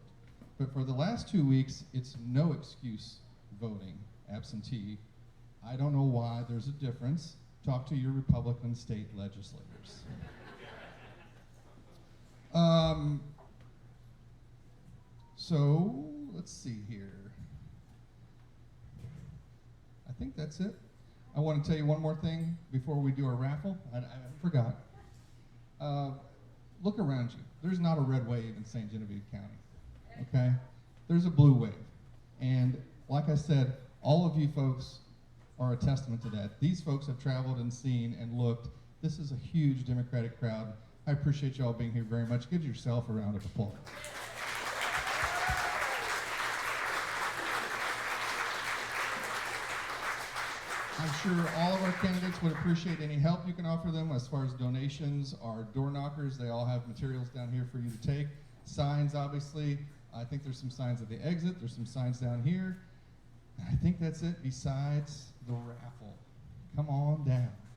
Speaker 2: But for the last 2 weeks, it's no excuse voting absentee. I don't know why there's a difference. Talk to your Republican state legislators. So let's see here. I think that's it. I want to tell you one more thing before we do our raffle. I forgot. Look around you. There's not a red wave in St. Genevieve County, okay? There's a blue wave. And like I said, all of you folks are a testament to that. These folks have traveled and seen and looked. This is a huge Democratic crowd. I appreciate you all being here very much. Give yourself a round of applause. I'm sure all of our candidates would appreciate any help you can offer them as far as donations. Our door knockers, they all have materials down here for you to take. Signs, obviously. I think there's some signs at the exit. There's some signs down here. And I think that's it besides the raffle. Come on down.